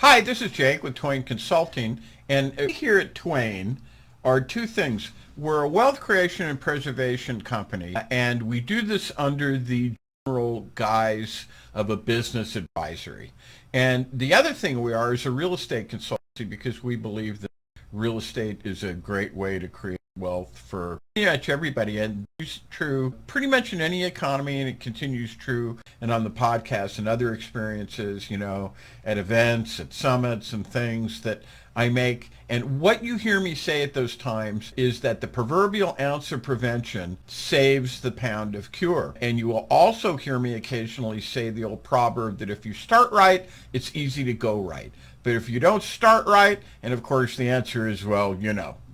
Hi, this is Jake with Twain Consulting, and here at Twain are two things. We're a wealth creation and preservation company, and we do this under the general guise of a business advisory. And the other thing we are is a real estate consultancy because we believe that real estate is a great way to create wealth for pretty much everybody, and it's true pretty much in any economy, and it continues true and on the podcast and other experiences, at events, at summits and things that I make. And what you hear me say at those times is that the proverbial ounce of prevention saves the pound of cure. And you will also hear me occasionally say the old proverb that if you start right, it's easy to go right. But if you don't start right, and of course the answer is, well,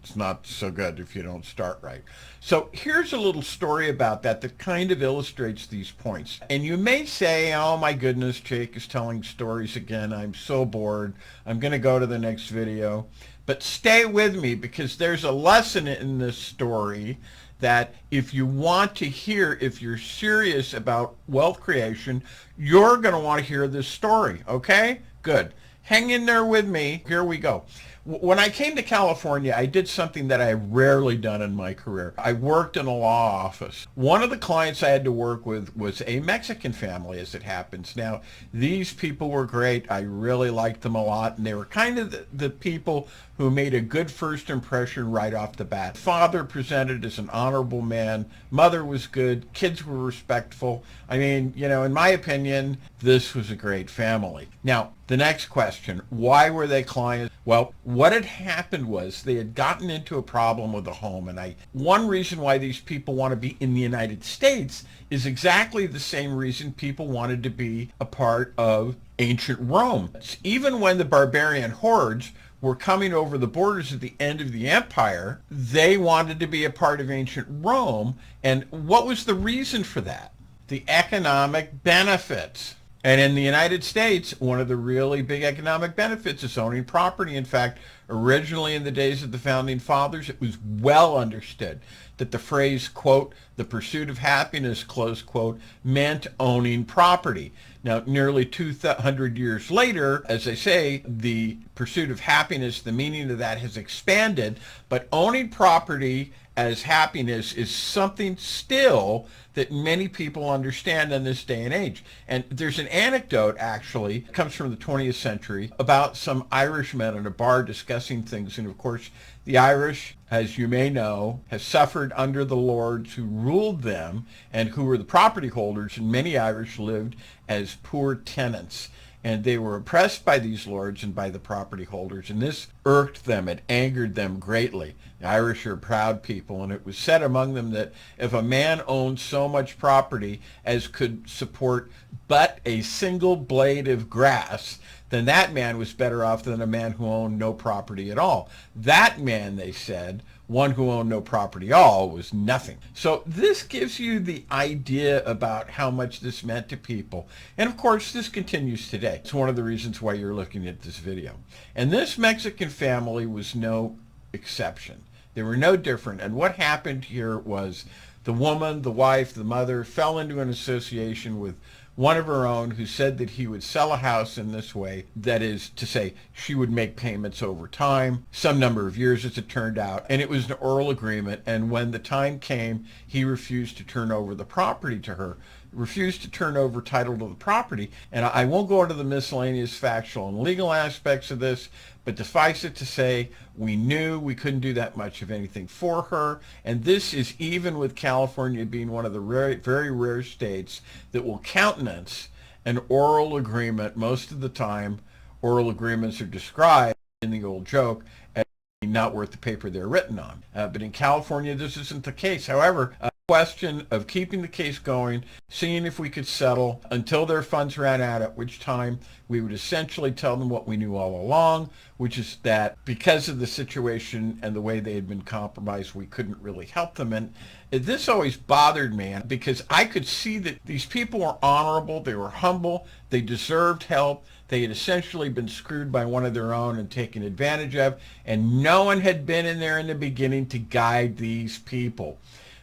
it's not so good if you don't start right. So here's a little story about that kind of illustrates these points. And you may say, oh my goodness, Jake is telling stories again. I'm so bored. I'm going to go to the next video. But stay with me because there's a lesson in this story that if you want to hear, if you're serious about wealth creation, you're going to want to hear this story. Okay? Good. Hang in there with me. Here we go. When I came to California, I did something that I've rarely done in my career. I worked in a law office. One of the clients I had to work with was a Mexican family, as it happens. Now, these people were great. I really liked them a lot, and they were kind of the people who made a good first impression right off the bat. Father presented as an honorable man. Mother was good. Kids were respectful. I mean, in my opinion, this was a great family. Now, the next question, why were they clients? Well, what had happened was they had gotten into a problem with a home. And one reason why these people want to be in the United States is exactly the same reason people wanted to be a part of ancient Rome. Even when the barbarian hordes were coming over the borders at the end of the empire, they wanted to be a part of ancient Rome. And what was the reason for that? The economic benefits. And in the United States, one of the really big economic benefits is owning property. In fact, originally in the days of the Founding Fathers, it was well understood that the phrase, quote, the pursuit of happiness, close quote, meant owning property. Now, nearly 200 years later, as I say, the pursuit of happiness, the meaning of that has expanded, but owning property as happiness is something still that many people understand in this day and age. And there's an anecdote, actually, it comes from the 20th century, about some Irishmen in a bar discussing things. And of course, the Irish, as you may know, have suffered under the lords who ruled them and who were the property holders, and many Irish lived as poor tenants. And they were oppressed by these lords and by the property holders, and this irked them. It angered them greatly. The Irish are proud people, and it was said among them that if a man owned so much property as could support but a single blade of grass, then that man was better off than a man who owned no property at all. That man, they said, one who owned no property at all, was nothing. So this gives you the idea about how much this meant to people. And of course, this continues today. It's one of the reasons why you're looking at this video. And this Mexican family was no exception. They were no different. And what happened here was the woman, the wife, the mother fell into an association with one of her own who said that he would sell a house in this way. That is to say, she would make payments over time, some number of years as it turned out, and it was an oral agreement. And when the time came, he refused to turn over the property to her, refused to turn over title to the property. And I won't go into the miscellaneous factual and legal aspects of this, but suffice it to say, we knew we couldn't do that much of anything for her. And this is even with California being one of the very, very rare states that will countenance an oral agreement. Most of the time, oral agreements are described in the old joke as not worth the paper they're written on. But in California, this isn't the case. However, question of keeping the case going, seeing if we could settle until their funds ran out, at which time we would essentially tell them what we knew all along, which is that because of the situation and the way they had been compromised, we couldn't really help them. And this always bothered me because I could see that these people were honorable, they were humble, they deserved help. They had essentially been screwed by one of their own and taken advantage of, and no one had been in there in the beginning to guide these people.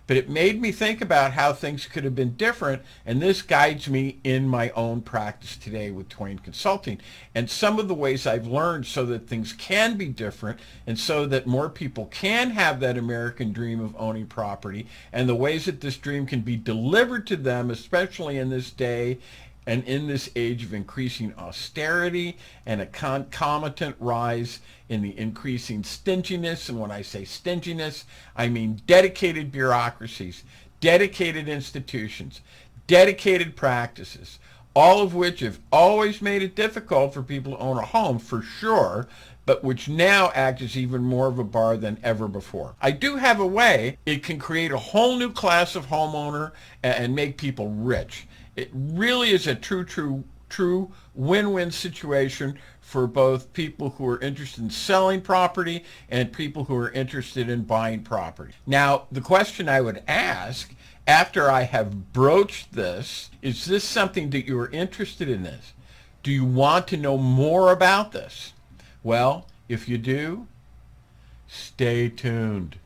but it made me think about how things could have been different, and this guides me in my own practice today with Twain Consulting, and some of the ways I've learned so that things can be different, and so that more people can have that American dream of owning property, and the ways that this dream can be delivered to them, especially in this day and in this age of increasing austerity and a concomitant rise in the increasing stinginess. And when I say stinginess, I mean dedicated bureaucracies, dedicated institutions, dedicated practices, all of which have always made it difficult for people to own a home, for sure, but which now act as even more of a bar than ever before. I do have a way. It can create a whole new class of homeowner and make people rich. It really is a true win-win situation for both people who are interested in selling property and people who are interested in buying property. Now, the question I would ask after I have broached this, is this something that you are interested in this? Do you want to know more about this? Well, if you do, stay tuned.